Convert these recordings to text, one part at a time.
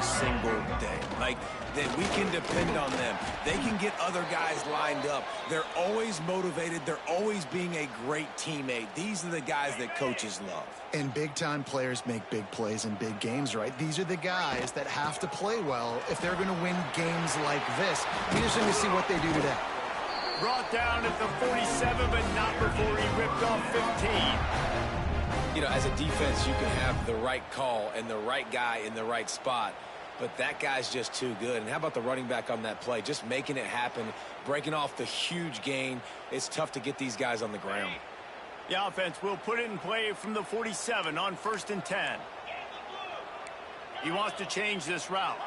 single day. Like, that we can depend on them. They can get other guys lined up. They're always motivated. They're always being a great teammate. These are the guys that coaches love. And big-time players make big plays in big games, right? These are the guys that have to play well if they're going to win games like this. Interesting to see what they do today. Brought down at the 47, but not before he ripped off 15. You know, as a defense, you can have the right call and the right guy in the right spot, but that guy's just too good. And how about the running back on that play? Just making it happen, breaking off the huge gain. It's tough to get these guys on the ground. The offense will put it in play from the 47 on 1st and 10. He wants to change this route.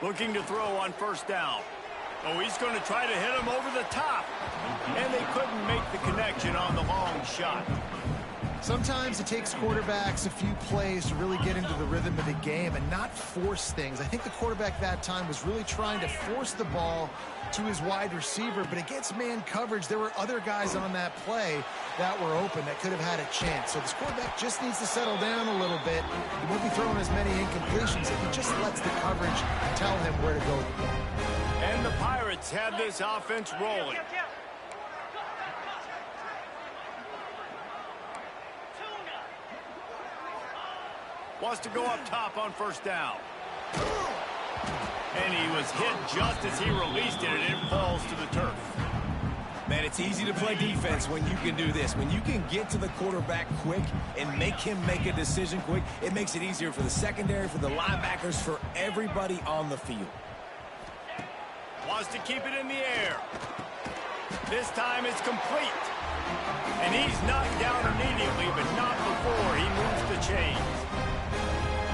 Looking to throw on 1st down. Oh, he's going to try to hit him over the top. And they couldn't make the connection on the long shot. Sometimes it takes quarterbacks a few plays to really get into the rhythm of the game and not force things. I think the quarterback that time was really trying to force the ball to his wide receiver, but against man coverage, there were other guys on that play that were open that could have had a chance. So this quarterback just needs to settle down a little bit. He won't be throwing as many incompletions if he just lets the coverage tell him where to go with the ball. And the Pirates have this offense rolling. Wants to go up top on 1st down. And he was hit just as he released it, and it falls to the turf. Man, it's easy to play defense when you can do this. When you can get to the quarterback quick and make him make a decision quick, it makes it easier for the secondary, for the linebackers, for everybody on the field. Wants to keep it in the air. This time it's complete. And he's knocked down immediately, but not before he moves the chains.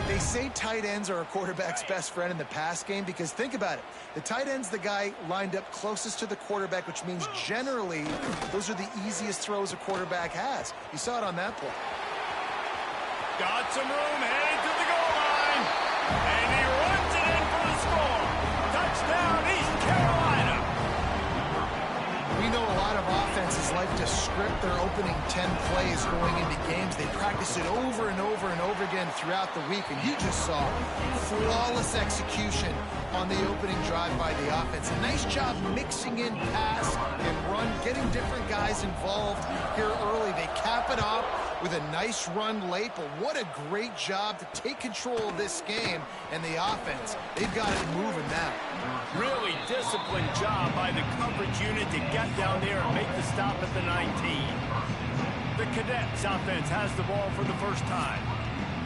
They say tight ends are a quarterback's best friend in the pass game because think about it. The tight end's the guy lined up closest to the quarterback, which means generally those are the easiest throws a quarterback has. You saw it on that play. Got some room, headed to the goal line. And he runs it in for the score. Touchdown, East Carolina. We know a lot of offenses like to script their opening 10 plays going into games. They practice it over and over and over again throughout the week, and you just saw flawless execution on the opening drive by the offense. A nice job mixing in pass and run, getting different guys involved here early. They cap it off with a nice run late, but what a great job to take control of this game. And the offense, they've got it moving now. Really disciplined job by the coverage unit to get down there and make the stop at the 19. The Cadets offense has the ball for the first time.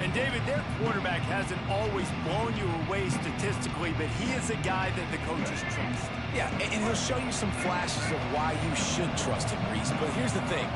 And David, their quarterback hasn't always blown you away statistically, but he is a guy that the coaches trust. Yeah, and he'll show you some flashes of why you should trust him, Reese. But here's the thing.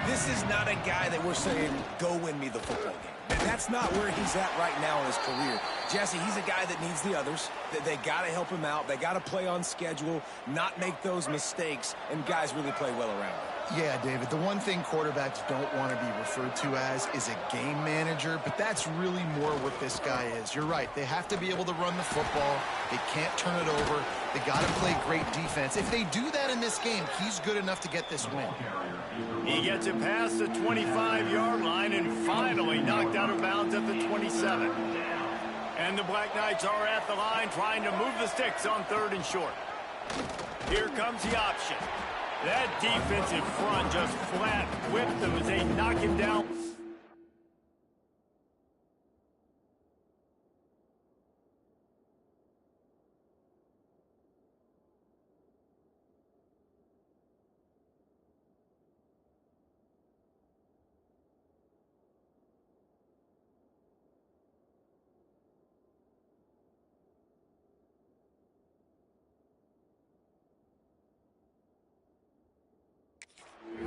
This is not a guy that we're saying, go win me the football game. That's not where he's at right now in his career. Jesse, he's a guy that needs the others. They got to help him out. They got to play on schedule, not make those mistakes, and guys really play well around him. Yeah, David, the one thing quarterbacks don't want to be referred to as is a game manager, but that's really more what this guy is. You're right. They have to be able to run the football. They can't turn it over. They got to play great defense. If they do that in this game, he's good enough to get this win. He gets it past the 25-yard line and finally knocked out of bounds at the 27. And the Black Knights are at the line trying to move the sticks on 3rd and short. Here comes the option. That defensive front just flat whipped them as they knock him down.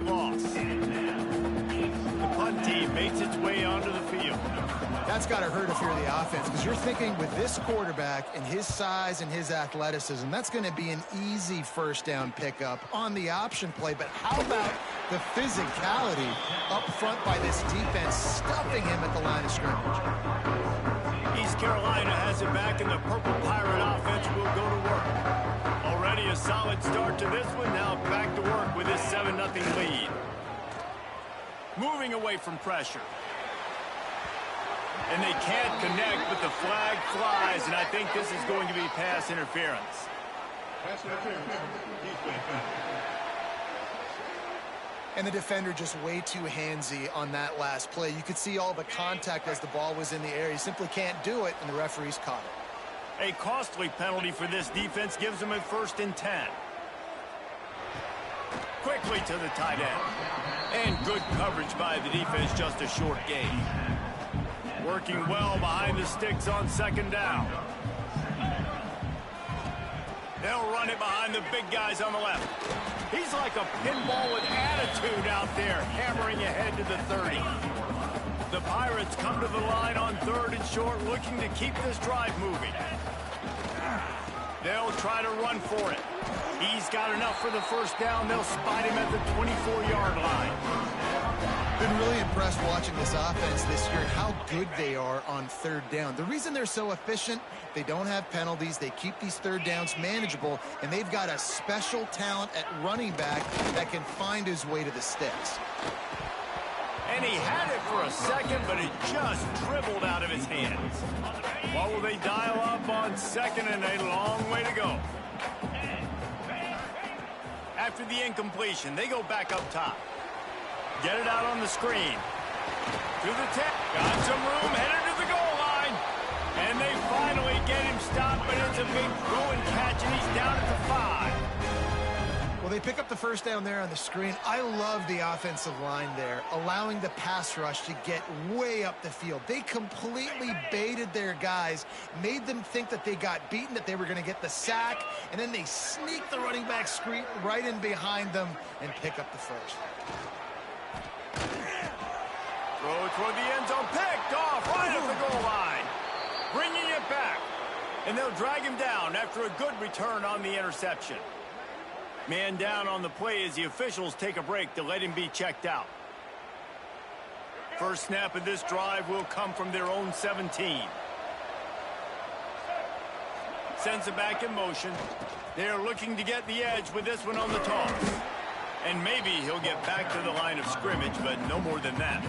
Loss. The punt team makes its way onto the field. That's got to hurt if you're the offense, because you're thinking with this quarterback and his size and his athleticism, that's going to be an easy 1st down pickup on the option play. But how about the physicality up front by this defense, stuffing him at the line of scrimmage? East Carolina has it back, and the Purple Pirate offense will go to work. Already a solid start to this one. Now back to work with this 7-0 lead. Moving away from pressure. And they can't connect, but the flag flies, and I think this is going to be pass interference. And the defender just way too handsy on that last play. You could see all the contact as the ball was in the air. He simply can't do it, and the referee's caught it. A costly penalty for this defense gives them a 1st and 10. Quickly to the tight end. And good coverage by the defense, just a short gain. Working well behind the sticks on 2nd down. They'll run it behind the big guys on the left. He's like a pinball with attitude out there, hammering ahead to the 30. The Pirates come to the line on 3rd and short, looking to keep this drive moving. They'll try to run for it. He's got enough for the 1st down. They'll spot him at the 24-yard line. Been really impressed watching this offense this year and how good they are on 3rd down. The reason they're so efficient, they don't have penalties, they keep these 3rd downs manageable, and they've got a special talent at running back that can find his way to the sticks. And he had it for a second, but it just dribbled out of his hands. What will they dial up on 2nd and a long way to go? After the incompletion, they go back up top. Get it out on the screen. To the 10. Got some room, headed to the goal line. And they finally get him stopped, but it's a big throwing catch, and he's down at the 5. Well, they pick up the 1st down there on the screen. I love the offensive line there, allowing the pass rush to get way up the field. They completely baited their guys, made them think that they got beaten, that they were going to get the sack, and then they sneak the running back screen right in behind them and pick up the 1st. Throw toward the end zone, picked off right at the goal line. Bringing it back. And they'll drag him down after a good return on the interception. Man down on the play as the officials take a break to let him be checked out. First snap of this drive will come from their own 17. Sends it back in motion. They're looking to get the edge with this one on the toss. And maybe he'll get back to the line of scrimmage, but no more than that.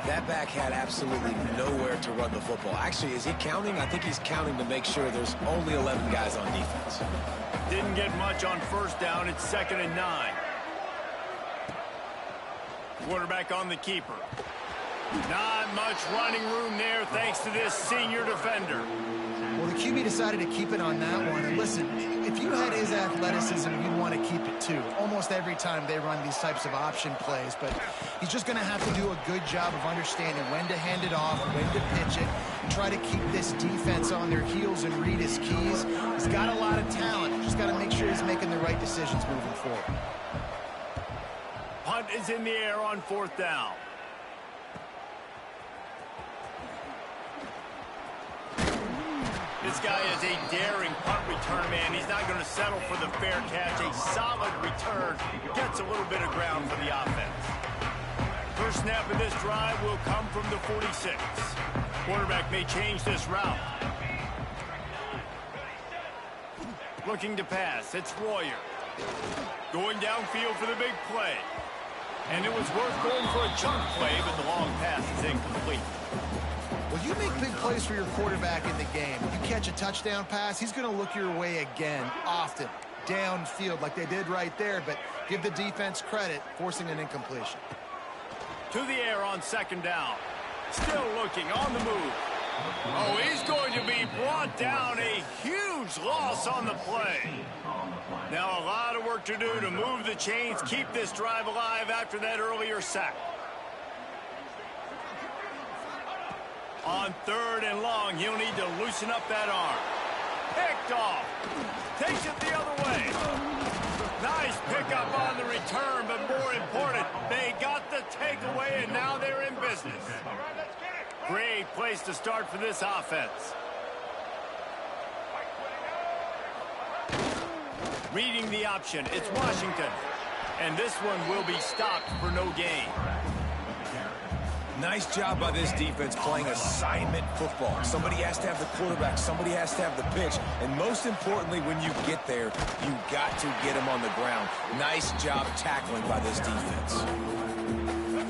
That back had absolutely nowhere to run the football. Actually, is he counting? I think he's counting to make sure there's only 11 guys on defense. Didn't get much on 1st down. It's 2nd and 9. Quarterback on the keeper. Not much running room there thanks to this senior defender. Well, the QB decided to keep it on that one. And listen, if you had his athleticism, you'd want to keep it too. Almost every time they run these types of option plays. But he's just going to have to do a good job of understanding when to hand it off, when to pitch it, and try to keep this defense on their heels and read his keys. He's got a lot of talent. Just got to make sure he's making the right decisions moving forward. Punt is in the air on 4th down. This guy is a daring punt return man. He's not going to settle for the fair catch. A solid return. Gets a little bit of ground for the offense. First snap of this drive will come from the 46. Quarterback may change this route. Looking to pass. It's Royer. Going downfield for the big play. And it was worth going for a chunk play, but the long pass is incomplete. Well, you make big plays for your quarterback in the game. You catch a touchdown pass, he's going to look your way again, often, downfield like they did right there, but give the defense credit, forcing an incompletion. To the air on 2nd down. Still looking on the move. Oh, he's going to be brought down. A huge loss on the play. Now a lot of work to do to move the chains, keep this drive alive after that earlier sack. On 3rd and long, he'll need to loosen up that arm. Picked off. Takes it the other way. Nice pickup on the return, but more important, they got the takeaway, and now they're in business. Great place to start for this offense. Reading the option, it's Washington. And this one will be stopped for no gain. Nice job by this defense playing assignment football. Somebody has to have the quarterback, somebody has to have the pitch, and most importantly, when you get there, you got to get him on the ground. Nice job tackling by this defense.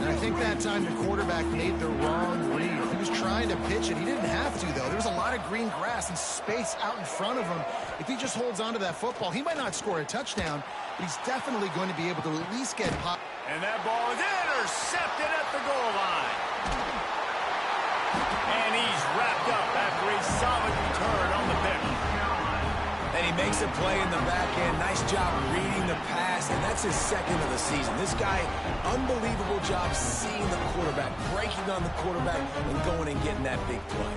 And I think that time the quarterback made the wrong read. He was trying trying to pitch it. He didn't have to, though. There's a lot of green grass and space out in front of him. If he just holds on to that football, he might not score a touchdown, but he's definitely going to be able to at least get pop. And that ball is intercepted at the goal line. And he's wrapped up after a solid return on the pick. And he makes a play in the back end. Nice job reading the pass, and that's his second of the season. This guy, unbelievable job seeing the quarterback, breaking on the quarterback, and going and getting that big play.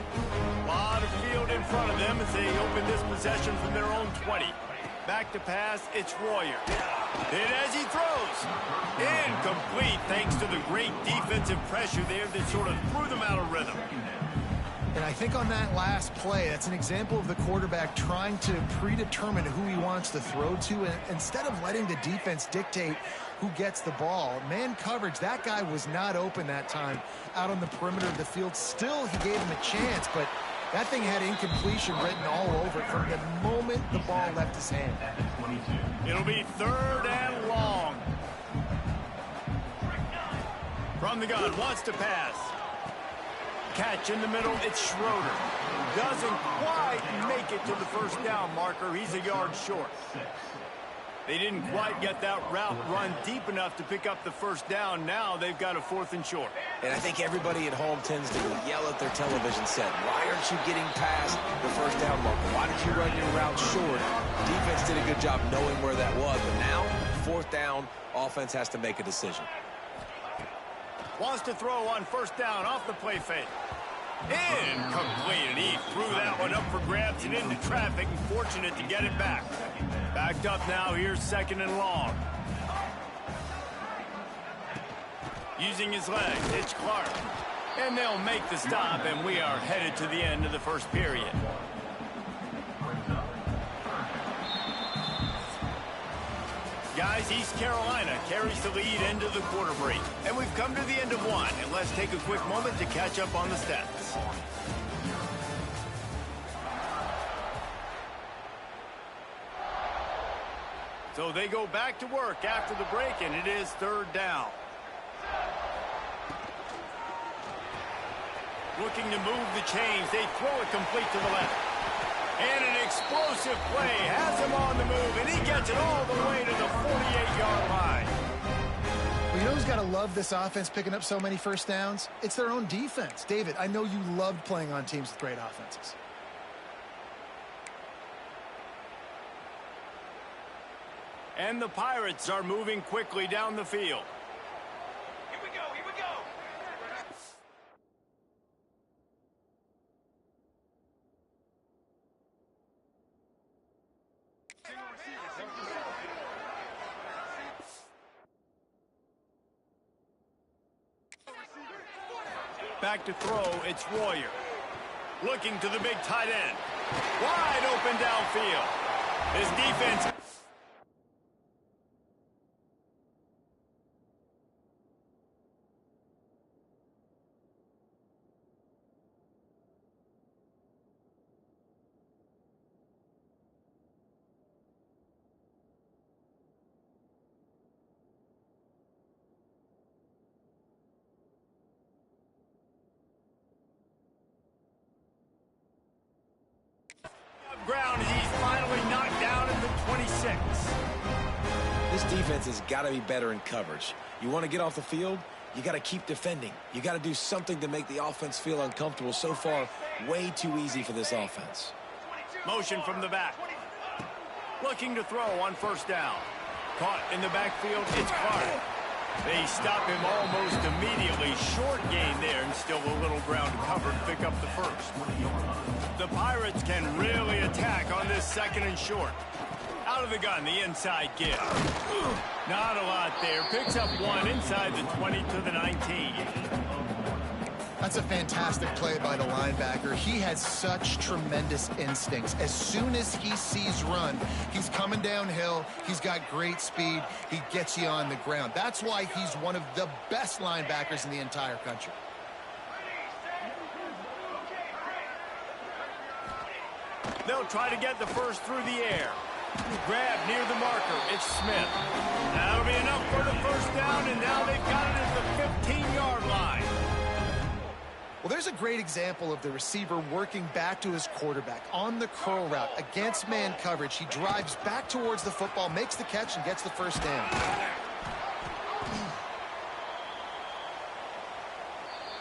A lot of field in front of them as they open this possession from their own 20. Back to pass, it's Royer. And as he throws, incomplete thanks to the great defensive pressure there that sort of threw them out of rhythm. And I think on that last play, that's an example of the quarterback trying to predetermine who he wants to throw to, and instead of letting the defense dictate who gets the ball. Man coverage, that guy was not open that time out on the perimeter of the field. Still, he gave him a chance, but that thing had incompletion written all over it from the moment the ball left his hand. It'll be 3rd and long. From the gun, wants to pass. Catch in the middle, it's Schroeder. Doesn't quite make it to the first down marker. He's a yard short. They didn't quite get that route run deep enough to pick up the first down. Now they've got a 4th and short. And I think everybody at home tends to yell at their television set, why aren't you getting past the first down marker? Why did you run your route short? Defense did a good job knowing where that was, but now, 4th down, offense has to make a decision. Wants to throw on first down off the play fake. Incomplete, and he threw that one up for grabs and into traffic, and fortunate to get it back. Backed up now, here's 2nd and long. Using his legs, it's Clark. And they'll make the stop, and we are headed to the end of the first period. Guys, East Carolina carries the lead into the quarter break. And we've come to the end of one, and let's take a quick moment to catch up on the stats. So they go back to work after the break, and it is 3rd down. Looking to move the chains, they throw it complete to the left. And an explosive play has him on the move, and he gets it all the way to the 48-yard line. Well, you know who's got to love this offense picking up so many first downs? It's their own defense. David, I know you loved playing on teams with great offenses. And the Pirates are moving quickly down the field. Here we go, here we go. Back to throw, it's Royer. Looking to the big tight end. Wide open downfield. His defense. Ground as he's finally knocked down at the 26. This defense has got to be better in coverage. You want to get off the field, you got to keep defending. You got to do something to make the offense feel uncomfortable. So far, way too easy for this offense. Motion from the back. Looking to throw on first down. Caught in the backfield, it's Clark. They stop him almost immediately. Short gain there, and still a little ground covered to pick up the first. The Pirates can really attack on this 2nd and short. Out of the gun, the inside give. Not a lot there. Picks up one inside the 20 to the 19. That's a fantastic play by the linebacker. He has such tremendous instincts. As soon as he sees run, he's coming downhill. He's got great speed. He gets you on the ground. That's why he's one of the best linebackers in the entire country. They'll try to get the first through the air. Grab near the marker. It's Smith. That'll be enough for the first down, and now they've got it at the 15-yard line. Well, there's a great example of the receiver working back to his quarterback on the curl route against man coverage. He drives back towards the football, makes the catch, and gets the first down.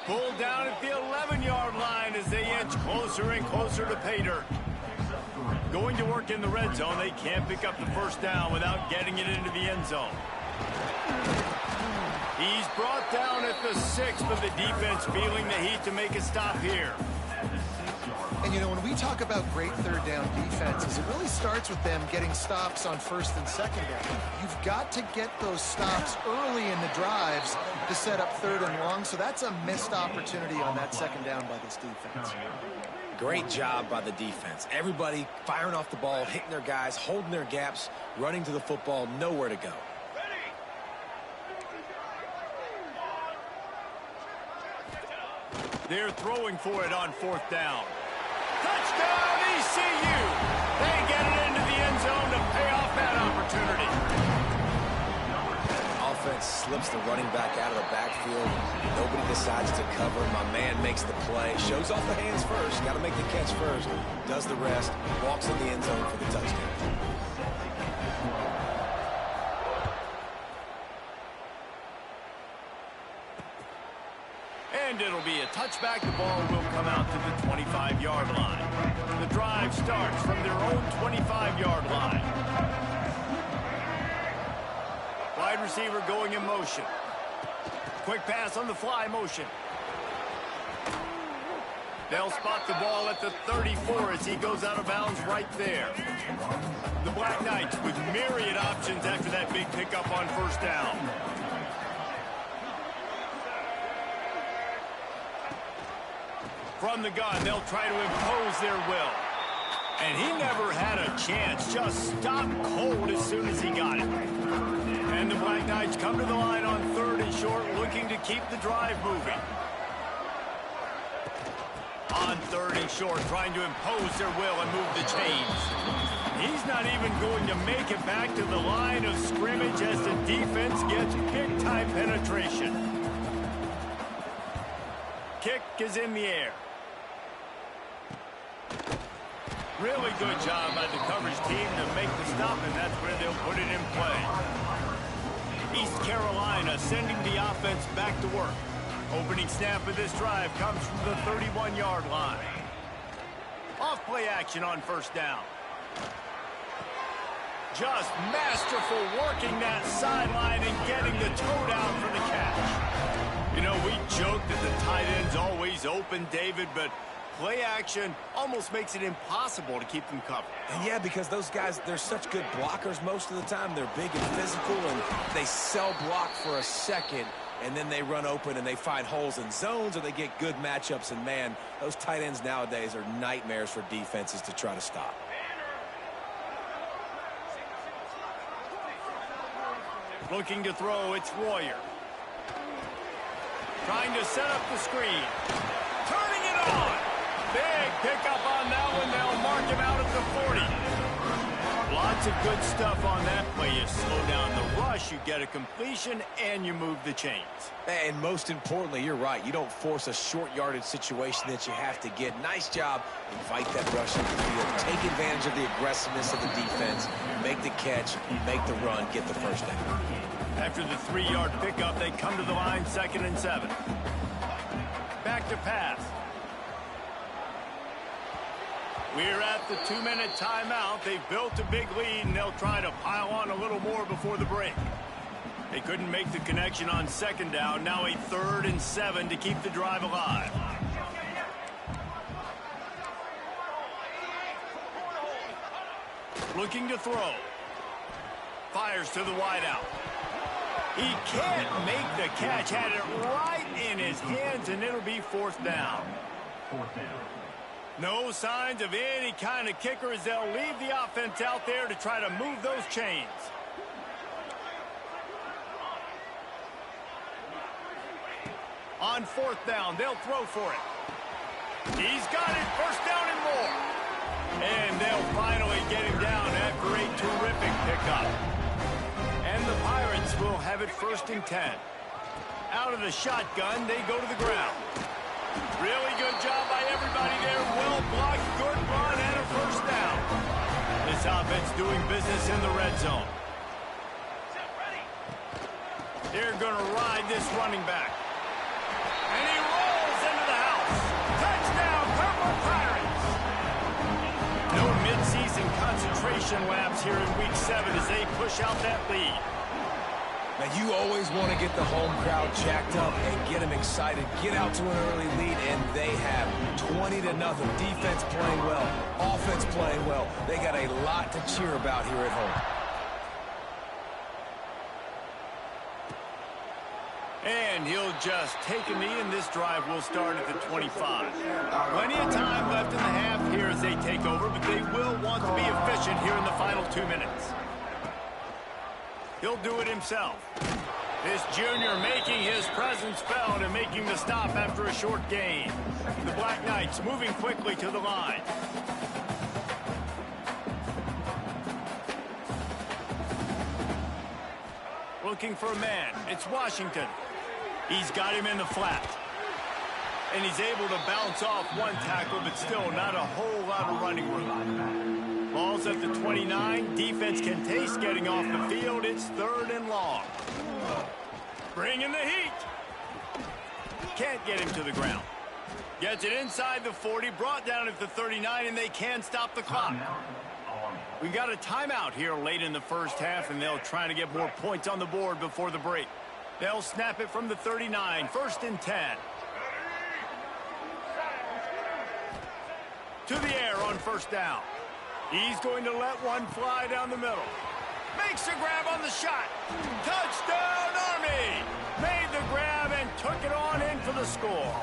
Pulled down at the 11-yard line as they inch closer and closer to pay dirt. Going to work in the red zone, they can't pick up the first down without getting it into the end zone. He's brought down at the 6, but the defense feeling the heat to make a stop here. And, you know, when we talk about great third down defenses, it really starts with them getting stops on first and second down. You've got to get those stops early in the drives to set up third and long, so that's a missed opportunity on that second down by this defense. Great job by the defense. Everybody firing off the ball, hitting their guys, holding their gaps, running to the football, nowhere to go. They're throwing for it on fourth down. Touchdown, ECU! They get it into the end zone to pay off that opportunity. Offense slips the running back out of the backfield. Nobody decides to cover. My man makes the play. Shows off the hands first. Got to make the catch first. Does the rest. Walks in the end zone for the touchdown. And it'll be a touchback. The ball will come out to the 25-yard line. The drive starts from their own 25-yard line. Wide receiver going in motion. Quick pass on the fly motion. They'll spot the ball at the 34 as he goes out of bounds right there. The Black Knights with myriad options after that big pickup on first down. From the gun, they'll try to impose their will. And he never had a chance, just stopped cold as soon as he got it. And the Black Knights come to the line on third and short, looking to keep the drive moving. On third and short, trying to impose their will and move the chains. He's not even going to make it back to the line of scrimmage as the defense gets big-time penetration. Kick is in the air. Really good job by the coverage team to make the stop, and that's where they'll put it in play. East Carolina sending the offense back to work. Opening snap of this drive comes from the 31-yard line. Off play action on first down. Just masterful working that sideline and getting the toe down for the catch. You know, we joke that the tight end's always open, David, but play action almost makes it impossible to keep them covered. And yeah, because those guys, they're such good blockers most of the time. They're big and physical, and they sell block for a second, and then they run open and they find holes in zones, or they get good matchups. And, man, those tight ends nowadays are nightmares for defenses to try to stop. Looking to throw, it's Royer. Trying to set up the screen. Turning it on. Big pickup on that one. They'll mark him out at the 40. Lots of good stuff on that play. You slow down the rush, you get a completion, and you move the chains. And most importantly, you're right. You don't force a short yardage situation that you have to get. Nice job. Invite that rush into the field. Take advantage of the aggressiveness of the defense. Make the catch, make the run, get the first down. After the 3-yard pickup, they come to the line, 2nd and 7. Back to pass. We're at the 2-minute timeout. They've built a big lead, and they'll try to pile on a little more before the break. They couldn't make the connection on 2nd down. Now a 3rd and 7 to keep the drive alive. Looking to throw. Fires to the wideout. He can't make the catch. Had it right in his hands, and it'll be 4th down. No signs of any kind of kicker as they'll leave the offense out there to try to move those chains. On 4th down, they'll throw for it. He's got it, 1st down and more. And they'll finally get him down after a terrific pickup. And the Pirates will have it 1st and 10. Out of the shotgun, they go to the ground. Really good job by everybody there. Well blocked, good run, and a first down. This offense doing business in the red zone. They're going to ride this running back. And he rolls into the house. Touchdown, Purple Pirates. No midseason concentration laps here in Week 7 as they push out that lead. Now, you always want to get the home crowd jacked up and get them excited. Get out to an early lead, and they have 20-0. Defense playing well, offense playing well. They got a lot to cheer about here at home. And he'll just take a knee, and this drive will start at the 25. Plenty of time left in the half here as they take over, but they will want to be efficient here in the final 2 minutes. He'll do it himself. This junior making his presence felt and making the stop after a short gain. The Black Knights moving quickly to the line. Looking for a man. It's Washington. He's got him in the flat. And he's able to bounce off one tackle, but still not a whole lot of running room. Ball's at the 29. Defense can taste getting off the field. It's 3rd and long. Bringing the heat. Can't get him to the ground. Gets it inside the 40, brought down at the 39, and they can stop the clock. We've got a timeout here late in the first half, and they'll try to get more points on the board before the break. They'll snap it from the 39, 1st and 10. To the air on first down. He's going to let one fly down the middle. Makes a grab on the shot. Touchdown, Army! Made the grab and took it on in for the score.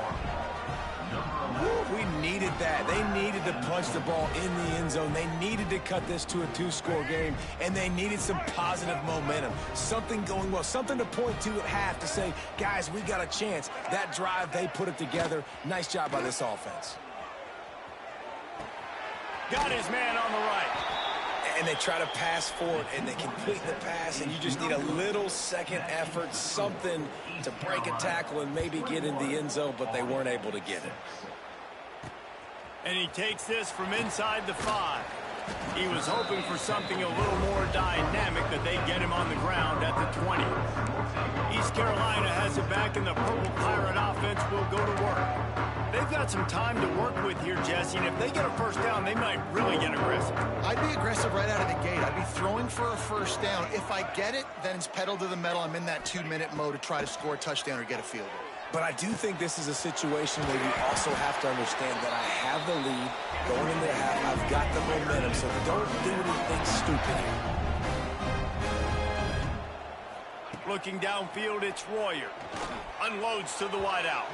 We needed that. They needed to punch the ball in the end zone. They needed to cut this to a 2-score game, and they needed some positive momentum. Something going well, something to point to at half to say, guys, we got a chance. That drive, they put it together. Nice job by this offense. Got his man on the right. And they try to pass forward, and they complete the pass, and you just need a little second effort, something to break a tackle and maybe get in the end zone, but they weren't able to get it. And he takes this from inside the 5. He was hoping for something a little more dynamic, that they get him on the ground at the 20. East Carolina has it back, and the Purple Pirate offense will go to work. They've got some time to work with here, Jesse, and if they get a first down, they might really get aggressive. I'd be aggressive right out of the gate. I'd be throwing for a first down. If I get it, then it's pedal to the metal. I'm in that 2-minute mode to try to score a touchdown or get a field goal. But I do think this is a situation where you also have to understand that I have the lead going into the half. I've got the momentum, so don't do anything stupid here. Looking downfield, it's Royer. Unloads to the wideout.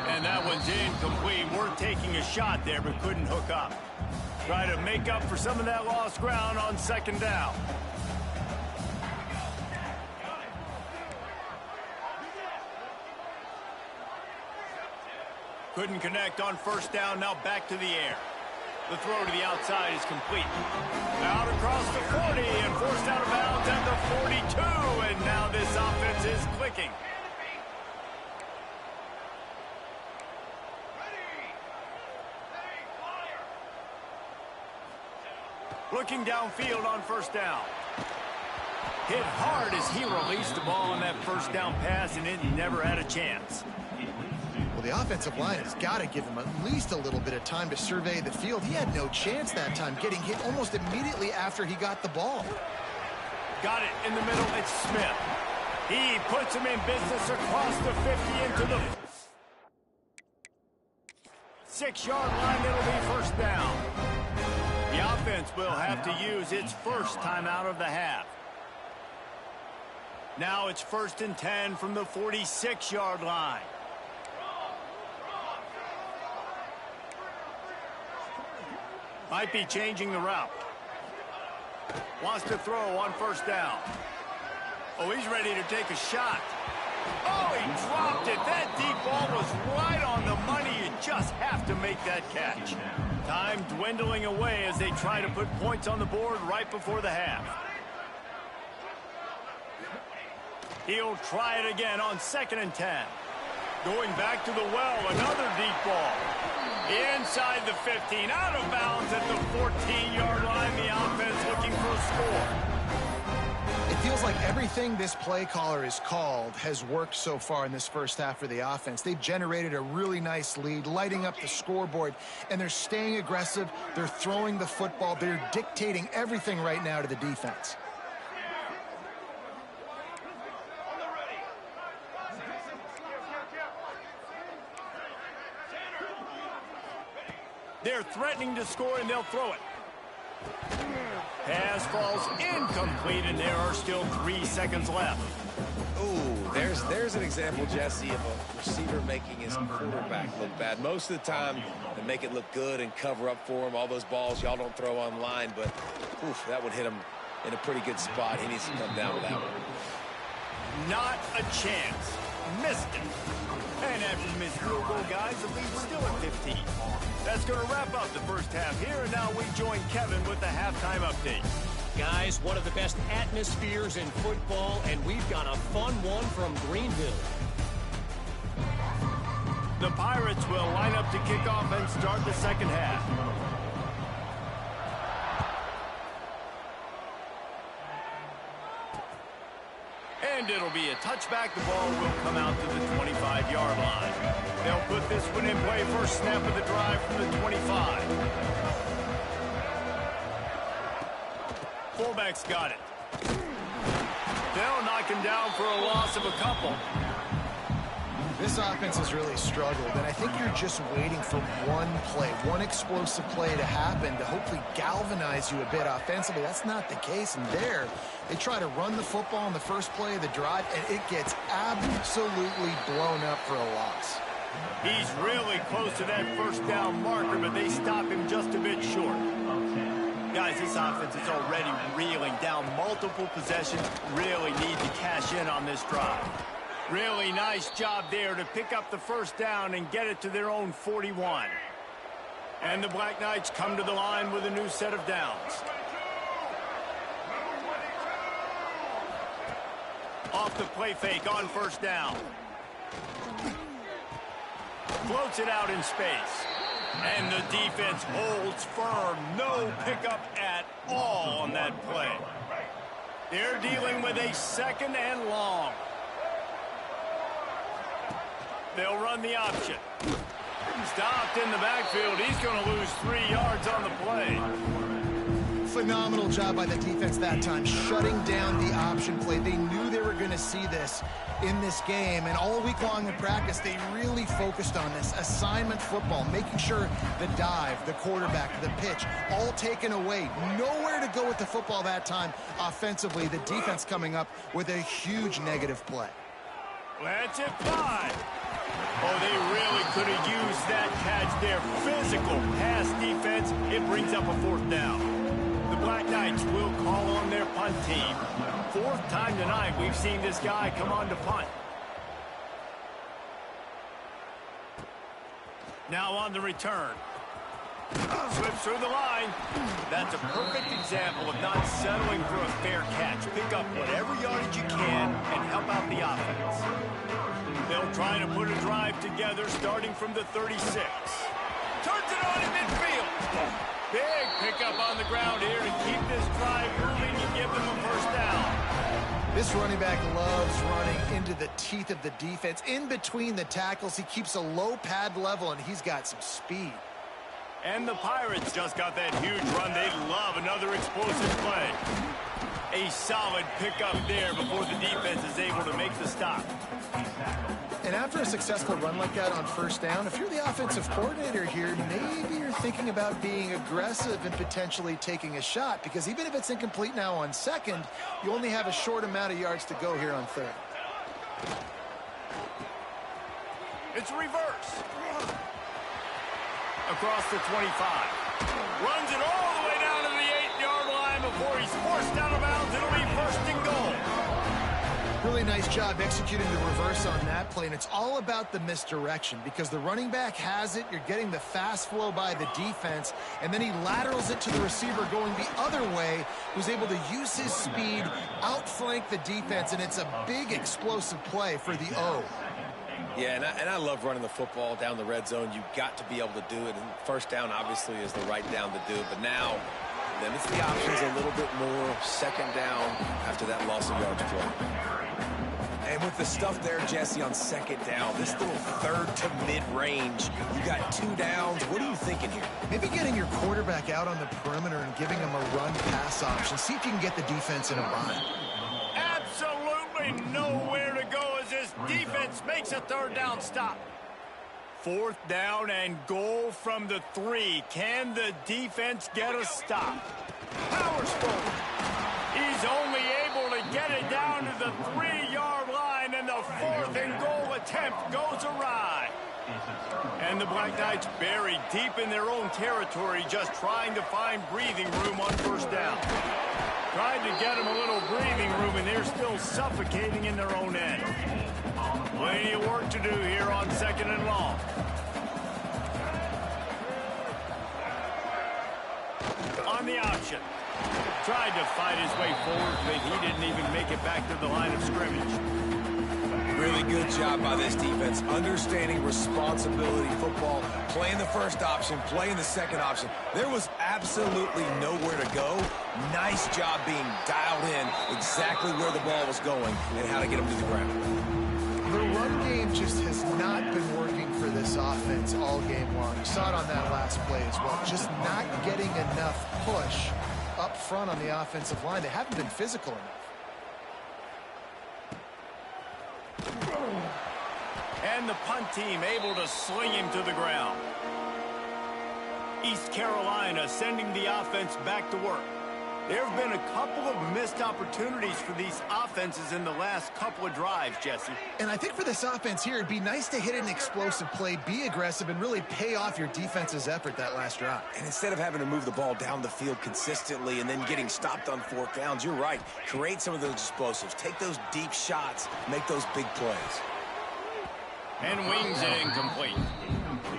And that one's incomplete. We're taking a shot there, but couldn't hook up. Try to make up for some of that lost ground on 2nd down. Couldn't connect on 1st down, now back to the air. The throw to the outside is complete. Out across the 40 and forced out of bounds at the 42. And now this offense is clicking. Looking downfield on 1st down. Hit hard as he released the ball on that 1st down pass, and it never had a chance. Well, the offensive line has got to give him at least a little bit of time to survey the field. He had no chance that time, getting hit almost immediately after he got the ball. Got it in the middle. It's Smith. He puts him in business across the 50 into the 6-yard line. It'll be 1st down. The offense will have to use its first timeout of the half. Now it's 1st and 10 from the 46-yard line. Might be changing the route. Wants to throw on 1st down. Oh, he's ready to take a shot. Oh, he dropped it. That deep ball was right on the money. You just have to make that catch. Time dwindling away as they try to put points on the board right before the half. He'll try it again on 2nd and 10. Going back to the well, another deep ball. Inside the 15, out of bounds at the 14-yard line. The offense looking for a score. It feels like everything this play caller has called has worked so far in this first half for the offense. They've generated a really nice lead, lighting up the scoreboard, and they're staying aggressive. They're throwing the football. They're dictating everything right now to the defense. They're threatening to score, and they'll throw it. Pass falls incomplete, and there are still 3 seconds left. Ooh, there's an example, Jesse, of a receiver making his quarterback look bad. Most of the time, they make it look good and cover up for him. All those balls y'all don't throw online, but oof, that would hit him in a pretty good spot. He needs to come down with that one. Not a chance. Missed it. And after the missed field goal, guys, the lead's still at 15. That's going to wrap up the first half here, and now we join Kevin with the halftime update. Guys, one of the best atmospheres in football, and we've got a fun one from Greenville. The Pirates will line up to kick off and start the second half. And it'll be a touchback. The ball will come out to the 25-yard line. They'll put this one in play. First snap of the drive from the 25. Fullback's got it. They'll knock him down for a loss of a couple. This offense has really struggled, and I think you're just waiting for one play, one explosive play to happen to hopefully galvanize you a bit offensively. That's not the case, and there, they try to run the football in the first play of the drive, and it gets absolutely blown up for a loss. He's really close to that first down marker, but they stop him just a bit short. Guys, this offense is already reeling down multiple possessions, really need to cash in on this drive. Really nice job there to pick up the first down and get it to their own 41. And the Black Knights come to the line with a new set of downs. Off the play fake on first down. Floats it out in space. And the defense holds firm. No pickup at all on that play. They're dealing with a second and long. They'll run the option. Stopped in the backfield. He's going to lose 3 yards on the play. Phenomenal job by the defense that time, shutting down the option play. They knew they were going to see this in this game, and all week long in practice, they really focused on this assignment football, making sure the dive, the quarterback, the pitch, all taken away. Nowhere to go with the football that time offensively. The defense coming up with a huge negative play. Let's it fly. Oh, they really could have used that catch there. Physical pass defense. It brings up a fourth down. The Black Knights will call on their punt team. Fourth time tonight we've seen this guy come on to punt. Now on the return. Slips through the line. That's a perfect example of not settling for a fair catch. Pick up whatever yardage you can and help out the offense. They'll try to put a drive together starting from the 36. Turns it on in midfield. Big pickup on the ground here to keep this drive moving and give them a first down. This running back loves running into the teeth of the defense. In between the tackles, he keeps a low pad level, and he's got some speed. And the Pirates just got that huge run. They love another explosive play. A solid pickup there before the defense is able to make the stop. And after a successful run like that on first down, if you're the offensive coordinator here, maybe you're thinking about being aggressive and potentially taking a shot, because even if it's incomplete now on second, you only have a short amount of yards to go here on third. It's reverse. Across the 25. Runs it all the way down to the 8-yard line before he's forced out of bounds. It'll be first and goal. Really nice job executing the reverse on that play, and it's all about the misdirection because the running back has it. You're getting the fast flow by the defense, and then he laterals it to the receiver going the other way, who's able to use his speed, outflank the defense, and it's a big explosive play for the O. Yeah, and I love running the football down the red zone. You've got to be able to do it. And first down, obviously, is the right down to do it. But now, limits the options a little bit more. Second down after that loss of yards play. And with the stuff there, Jesse, on second down, this little third to mid-range, you got 2 downs. What are you thinking here? Maybe getting your quarterback out on the perimeter and giving him a run-pass option. See if you can get the defense in a bind. Absolutely nowhere to go as this defense makes a third down stop. Fourth down and goal from the 3. Can the defense get a stop? Powers forward. He's only able to get it down to the 3-yard line, and the 4th and goal attempt goes awry. And the Black Knights buried deep in their own territory, just trying to find breathing room on first down. Tried to get them a little breathing room, and they're still suffocating in their own end. Plenty of work to do here on second and long. On the option. Tried to fight his way forward, but he didn't even make it back to the line of scrimmage. Really good job by this defense, understanding responsibility football, playing the first option, playing the second option. There was absolutely nowhere to go. Nice job being dialed in exactly where the ball was going and how to get him to the ground. The run game just has not been working for this offense all game long. You saw it on that last play as well. Just not getting enough push up front on the offensive line. They haven't been physical enough. And the punt team able to sling him to the ground. East Carolina sending the offense back to work. There have been a couple of missed opportunities for these offenses in the last couple of drives, Jesse. And I think for this offense here, it'd be nice to hit an explosive play, be aggressive, and really pay off your defense's effort that last drive. And instead of having to move the ball down the field consistently and then getting stopped on 4th downs, you're right. Create some of those explosives. Take those deep shots. Make those big plays. And wings it incomplete.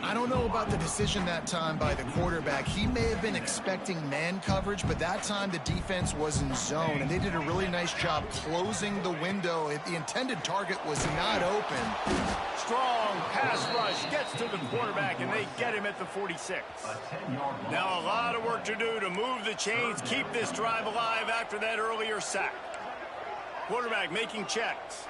I don't know about the decision that time by the quarterback. He may have been expecting man coverage, but that time the defense was in zone, and they did a really nice job closing the window. The intended target was not open. Strong pass rush gets to the quarterback, and they get him at the 46. Now a lot of work to do to move the chains, keep this drive alive after that earlier sack. Quarterback making checks.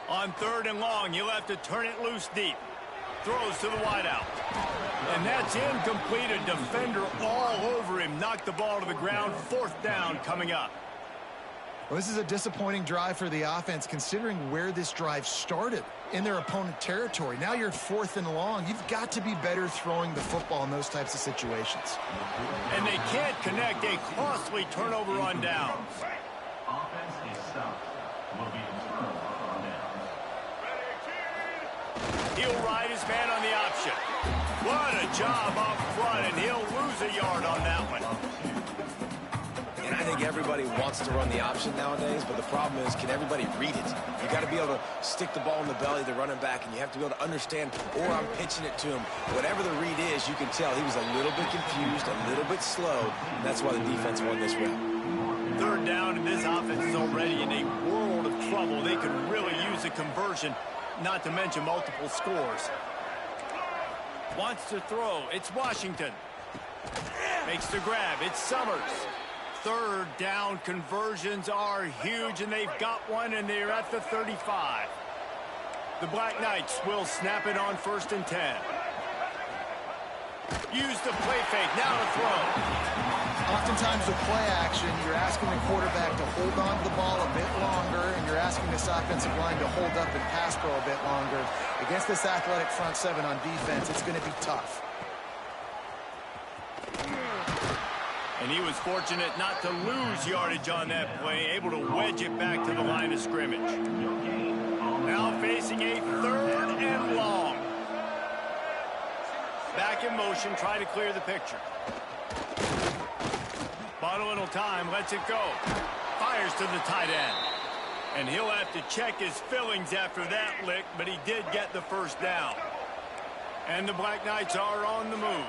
On 3rd and long, he'll have to turn it loose deep. Throws to the wideout. And that's incomplete. A defender all over him. Knocked the ball to the ground. 4th down coming up. Well, this is a disappointing drive for the offense, considering where this drive started in their opponent territory. Now you're 4th and long. You've got to be better throwing the football in those types of situations. And they can't connect. A costly turnover on downs. Offense is stopped. Will be returned on down. He'll ride his man on the option. What a job up front, and he'll lose a yard on that one. And I think everybody wants to run the option nowadays, but the problem is, can everybody read it? You got to be able to stick the ball in the belly of the running back, and you have to be able to understand, or I'm pitching it to him. Whatever the read is, you can tell he was a little bit confused, a little bit slow, and that's why the defense won this round. 3rd down, and this offense is already in a world of trouble. They could really use a conversion, not to mention multiple scores. Wants to throw. It's Washington. Makes the grab. It's Summers. 3rd down conversions are huge, and they've got one, and they're at the 35. The Black Knights will snap it on 1st and 10. Use the play fake. Now to throw. Oftentimes with play action, you're asking the quarterback to hold on to the ball a bit longer, and you're asking this offensive line to hold up and pass pro a bit longer. Against this athletic front 7 on defense, it's going to be tough. And he was fortunate not to lose yardage on that play, able to wedge it back to the line of scrimmage. Now facing a 3rd and long. Back in motion, try to clear the picture. Bought a little time, lets it go. Fires to the tight end. And he'll have to check his fillings after that lick, but he did get the 1st down. And the Black Knights are on the move.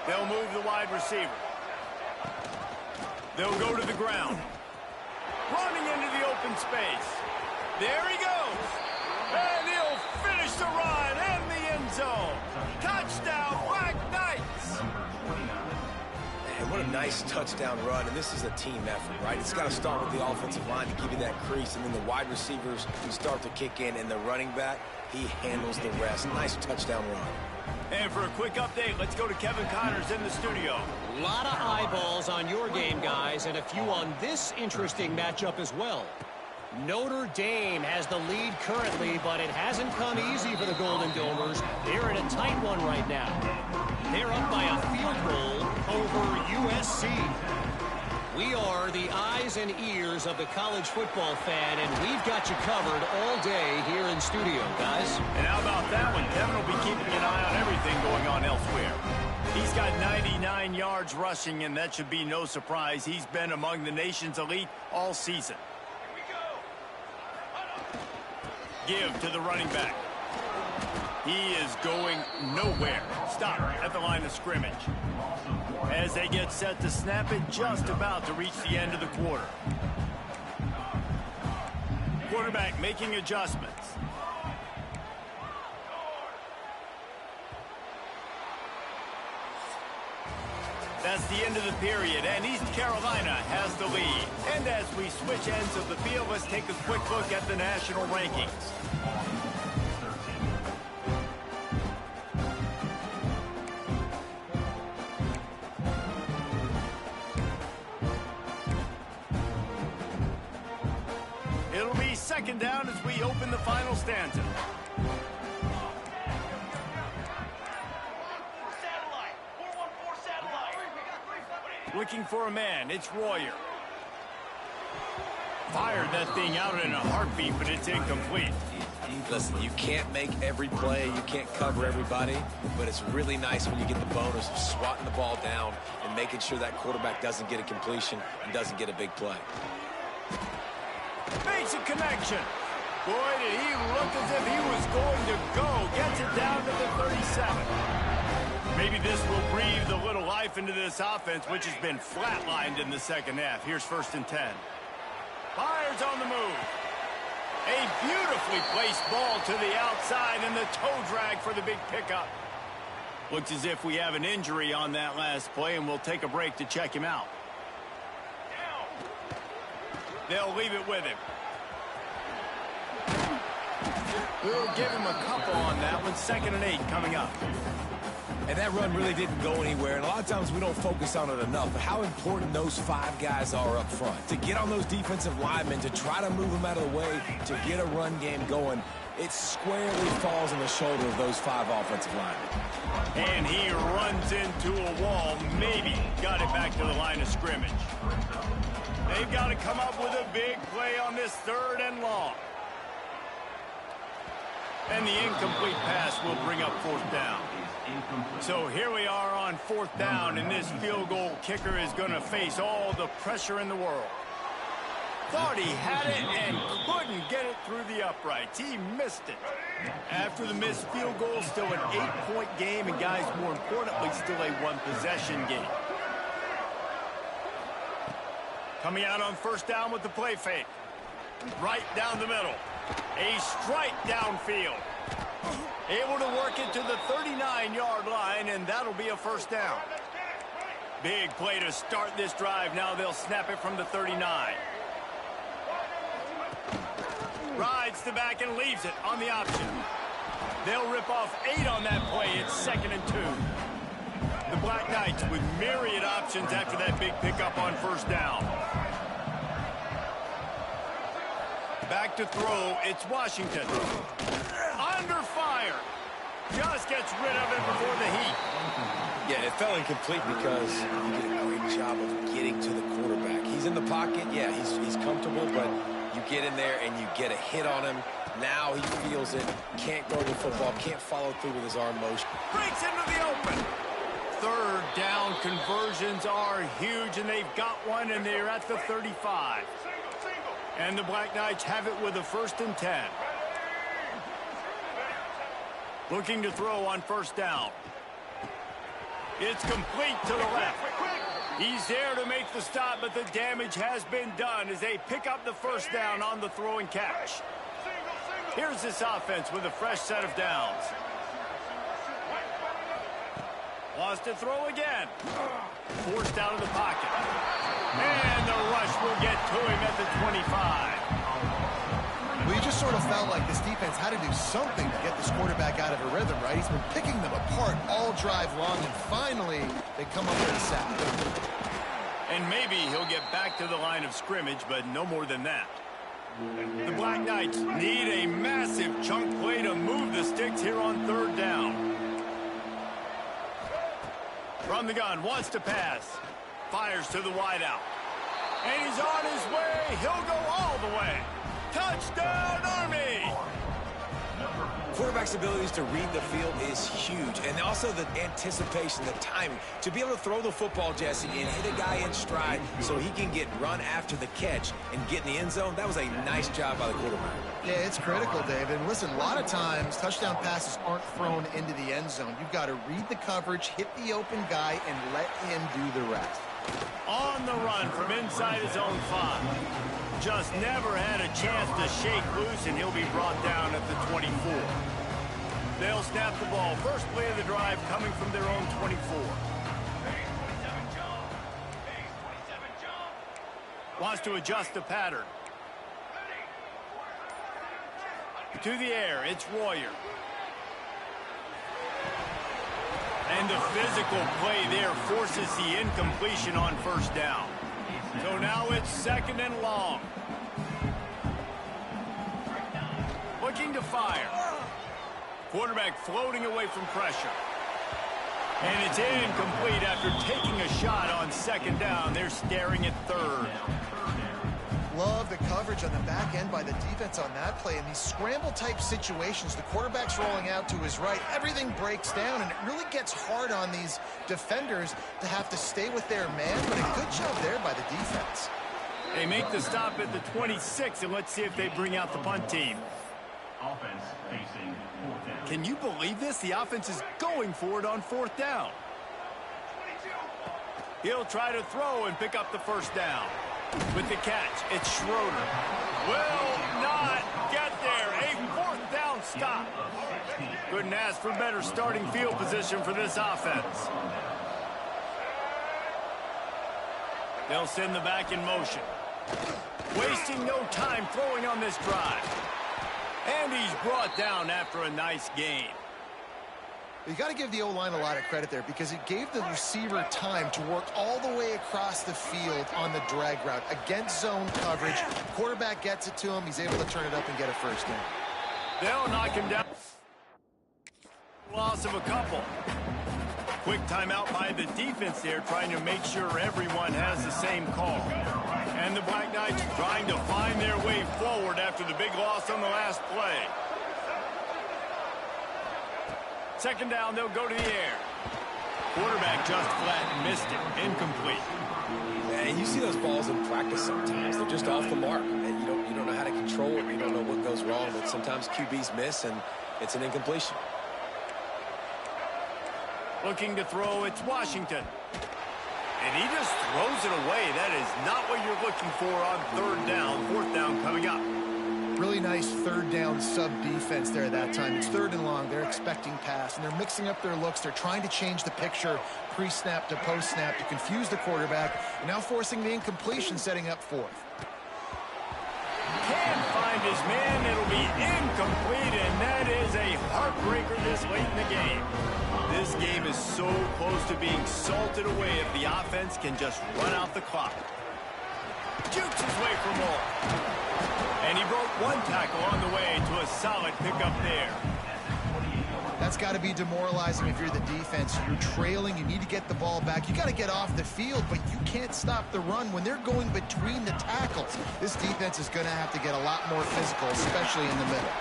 They'll move the wide receiver. They'll go to the ground. Running into the open space. There he goes. And he'll finish the run in the end zone. Touchdown, Black Knights. Man, what a nice touchdown run, and this is a team effort, right? It's got to start with the offensive line to give you that crease, and then the wide receivers start to kick in, and the running back, he handles the rest. Nice touchdown run. And for a quick update, let's go to Kevin Connors in the studio. A lot of eyeballs on your game, guys, and a few on this interesting matchup as well. Notre Dame has the lead currently, but it hasn't come easy for the Golden Domers. They're in a tight one right now. They're up by a field goal over USC. We are the eyes and ears of the college football fan, and we've got you covered all day here in studio, guys. And how about that one? Kevin will be keeping an eye on everything going on elsewhere. He's got 99 yards rushing, and that should be no surprise. He's been among the nation's elite all season. Give to the running back. He is going nowhere. Stop at the line of scrimmage. As they get set to snap it, just about to reach the end of the quarter. Quarterback making adjustments. That's the end of the period, and East Carolina has the lead. And as we switch ends of the field, let's take a quick look at the national rankings. It'll be second down as we open the final stanza. Looking for a man, it's Royer. Fired that thing out in a heartbeat, but it's incomplete. Listen, you can't make every play, you can't cover everybody, but it's really nice when you get the bonus of swatting the ball down and making sure that quarterback doesn't get a completion and doesn't get a big play. Makes a connection. Boy, did he look as if he was going to go. Gets it down to the 37. Maybe this will breathe a little life into this offense, which has been flatlined in the second half. Here's 1st and 10. Fires on the move. A beautifully placed ball to the outside, and the toe drag for the big pickup. Looks as if we have an injury on that last play, and we'll take a break to check him out. They'll leave it with him. We'll give him a couple on that one. 2nd and 8 coming up. And that run really didn't go anywhere, and a lot of times we don't focus on it enough, but how important those 5 guys are up front. To get on those defensive linemen, to try to move them out of the way, to get a run game going, it squarely falls on the shoulder of those 5 offensive linemen. And he runs into a wall, maybe got it back to the line of scrimmage. They've got to come up with a big play on this 3rd and long. And the incomplete pass will bring up 4th down. So here we are on 4th down, and this field goal kicker is going to face all the pressure in the world. Thought he had it and couldn't get it through the uprights. He missed it. After the missed field goal, still an 8-point game, and guys, more importantly, still a 1-possession game. Coming out on 1st down with the play fake. Right down the middle. A strike downfield. Able to work it to the 39-yard line, and that'll be a 1st down. Big play to start this drive. Now they'll snap it from the 39. Rides the back and leaves it on the option. They'll rip off 8 on that play. It's 2nd and 2. The Black Knights with myriad options after that big pickup on 1st down. Back to throw, it's Washington. Under fire. Just gets rid of it before the heat. Yeah, it fell incomplete because he did a great job of getting to the quarterback. He's in the pocket, yeah, he's comfortable, but you get in there and you get a hit on him. Now he feels it, can't throw the football, can't follow through with his arm motion. Breaks into the open. 3rd down conversions are huge, and they've got one, and they're at the 35. And the Black Knights have it with a 1st and 10. Looking to throw on first down. It's complete to the left. He's there to make the stop, but the damage has been done as they pick up the first down on the throwing catch. Here's this offense with a fresh set of downs. Wants to throw again. Forced out of the pocket. And the rush will get to him at the 25. Well, you just sort of felt like this defense had to do something to get this quarterback out of a rhythm, right? He's been picking them apart all drive long, and finally they come up with a sack. And maybe he'll get back to the line of scrimmage, but no more than that. The Black Knights need a massive chunk play to move the sticks here on third down. From the gun, wants to pass. Fires to the wideout. And he's on his way. He'll go all the way. Touchdown, Army! Quarterback's abilities to read the field is huge, and also the anticipation, the timing. To be able to throw the football, Jesse, and hit a guy in stride so he can get run after the catch and get in the end zone, that was a nice job by the quarterback. Yeah, it's critical, David. And listen, a lot of times touchdown passes aren't thrown into the end zone. You've got to read the coverage, hit the open guy, and let him do the rest. On the run from inside his own 5. Just never had a chance to shake loose, and he'll be brought down at the 24. They'll snap the ball. First play of the drive coming from their own 24. Wants to adjust the pattern. To the air, it's Royer. And the physical play there forces the incompletion on first down. So now it's second and long. Looking to fire. Quarterback floating away from pressure. And it's incomplete after taking a shot on second down. They're staring at third. Love the coverage on the back end by the defense on that play. In these scramble-type situations, the quarterback's rolling out to his right. Everything breaks down, and it really gets hard on these defenders to have to stay with their man, but a good job there by the defense. They make the stop at the 26, and let's see if they bring out the punt team. Offense facing fourth down. Can you believe this? The offense is going for it on fourth down. He'll try to throw and pick up the first down. With the catch, it's Schroeder. Will not get there. A fourth down stop. Couldn't ask for better starting field position for this offense. They'll send the back in motion. Wasting no time throwing on this drive. And he's brought down after a nice gain. You got to give the O-line a lot of credit there because it gave the receiver time to work all the way across the field on the drag route against zone coverage. Quarterback gets it to him. He's able to turn it up and get a first down. They'll knock him down. Loss of a couple. Quick timeout by the defense there, trying to make sure everyone has the same call. And the Black Knights trying to find their way forward after the big loss on the last play. Second down, they'll go to the air. Quarterback just flat missed it. Incomplete. And you see those balls in practice sometimes. They're just off the mark. And you don't know how to control it. You don't know what goes wrong. But sometimes QBs miss, and it's an incompletion. Looking to throw, it's Washington. And he just throws it away. That is not what you're looking for on third down. Fourth down coming up. Really nice third down sub-defense there that time. It's third and long. They're expecting pass, and they're mixing up their looks. They're trying to change the picture pre-snap to post-snap to confuse the quarterback, and now forcing the incompletion, setting up fourth. Can't find his man. It'll be incomplete, and that is a heartbreaker this late in the game. This game is so close to being salted away if the offense can just run out the clock. Jukes his way for more. And he broke one tackle on the way to a solid pickup there. That's got to be demoralizing if you're the defense. You're trailing. You need to get the ball back. You got to get off the field, but you can't stop the run when they're going between the tackles. This defense is going to have to get a lot more physical, especially in the middle.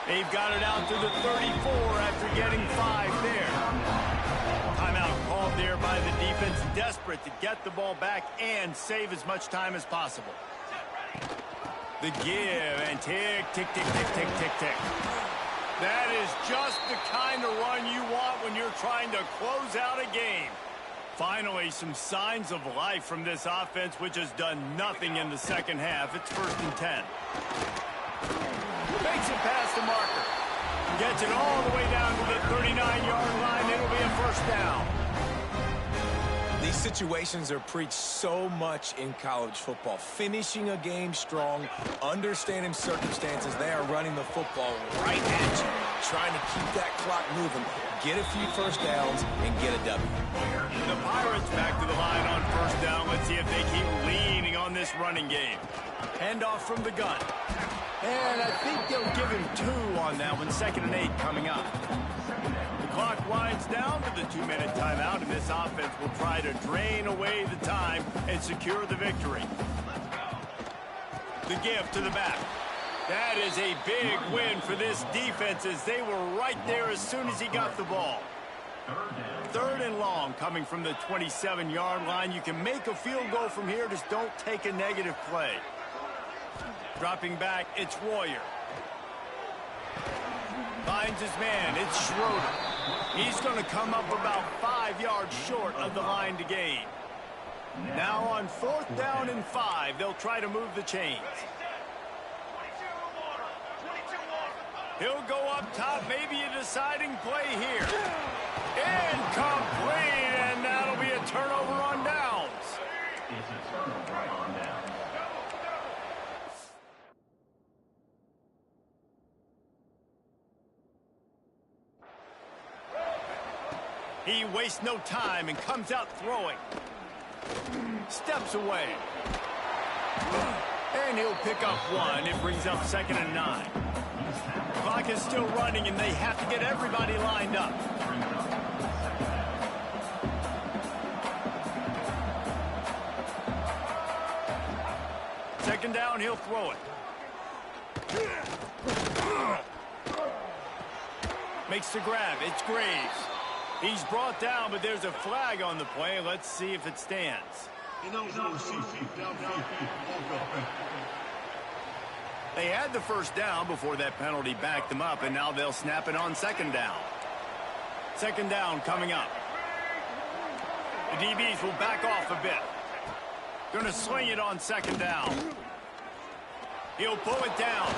They've got it out to the 34 after getting 5 there. Timeout called there by the defense, desperate to get the ball back and save as much time as possible. The give, and tick, tick, tick, tick, tick, tick, tick. That is just the kind of run you want when you're trying to close out a game. Finally, some signs of life from this offense, which has done nothing in the second half. It's 1st and 10. Makes it past the marker. Gets it all the way down to the 39-yard line. It'll be a 1st down. These situations are preached so much in college football. Finishing a game strong, understanding circumstances. They are running the football right at you, trying to keep that clock moving, get a few 1st downs, and get a W. The Pirates back to the line on 1st down. Let's see if they keep leaning on this running game. Handoff from the gun. And I think they'll give him 2 on that one. 2nd and 8 coming up. The clock winds down to the 2-minute timeout, and this offense will try to drain away the time and secure the victory. The give to the back. That is a big win for this defense as they were right there as soon as he got the ball. 3rd and long coming from the 27-yard line. You can make a field goal from here, just don't take a negative play. Dropping back, it's Royer. Finds his man, it's Schroeder. He's going to come up about 5 yards short of the line to gain. Now on 4th down and 5, they'll try to move the chains. He'll go up top, maybe a deciding play here. Incomplete, and that'll be a turnover on downs. It's a turnover on downs. He wastes no time and comes out throwing. Steps away. And he'll pick up 1. It brings up 2nd and 9. Clock is still running, and they have to get everybody lined up. Second down, he'll throw it. Makes the grab. It's Graves. He's brought down, but there's a flag on the play. Let's see if it stands. They had the 1st down before that penalty backed them up, and now they'll snap it on 2nd down. 2nd down coming up. The DBs will back off a bit. Going to sling it on 2nd down. He'll pull it down.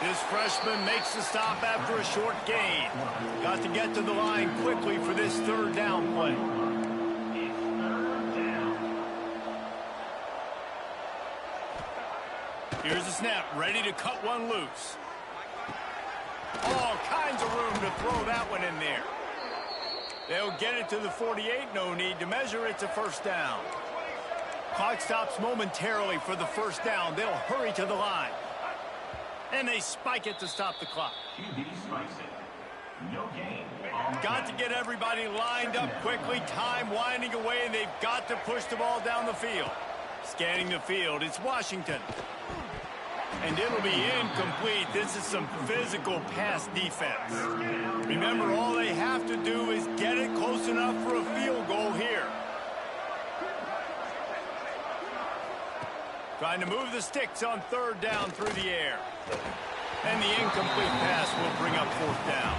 This freshman makes the stop after a short gain. Got to get to the line quickly for this 3rd down play. Here's the snap, ready to cut one loose. All kinds of room to throw that one in there. They'll get it to the 48, no need to measure. It's a 1st down. Clock stops momentarily for the 1st down. They'll hurry to the line. And they spike it to stop the clock. QB strikes it. No gain. Got to get everybody lined up quickly. Time winding away, and they've got to push the ball down the field. Scanning the field, it's Washington. And it'll be incomplete. This is some physical pass defense. Remember, all they have to do is get it close enough for a field goal here. Trying to move the sticks on 3rd down through the air. And the incomplete pass will bring up 4th down.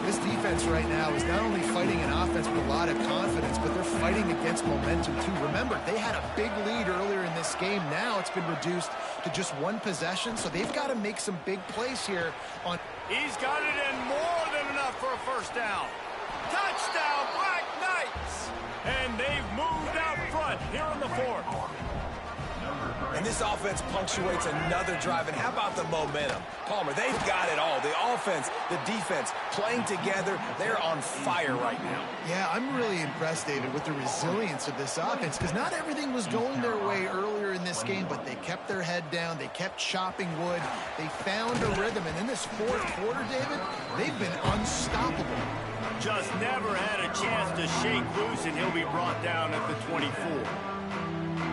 This defense right now is not only fighting an offense with a lot of confidence, but they're fighting against momentum too. Remember, they had a big lead earlier in this game. Now it's been reduced to just 1 possession, so they've got to make some big plays here. He's got it in more than enough for a 1st down. Touchdown, Black Knights! And they've moved out front here in the 4th. And this offense punctuates another drive. And how about the momentum? Palmer, they've got it all. The offense, the defense, playing together. They're on fire right now. Yeah, I'm really impressed, David, with the resilience of this offense, because not everything was going their way earlier in this game, but they kept their head down. They kept chopping wood. They found a rhythm. And in this 4th quarter, David, they've been unstoppable. Just never had a chance to shake loose, and he'll be brought down at the 24.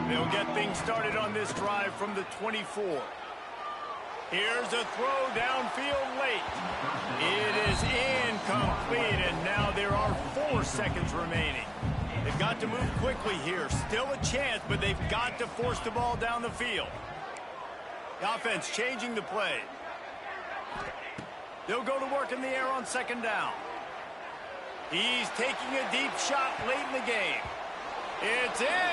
They'll get things started on this drive from the 24. Here's a throw downfield late. It is incomplete, and now there are 4 seconds remaining. They've got to move quickly here. Still a chance, but they've got to force the ball down the field. The offense changing the play. They'll go to work in the air on second down. He's taking a deep shot late in the game. It's in.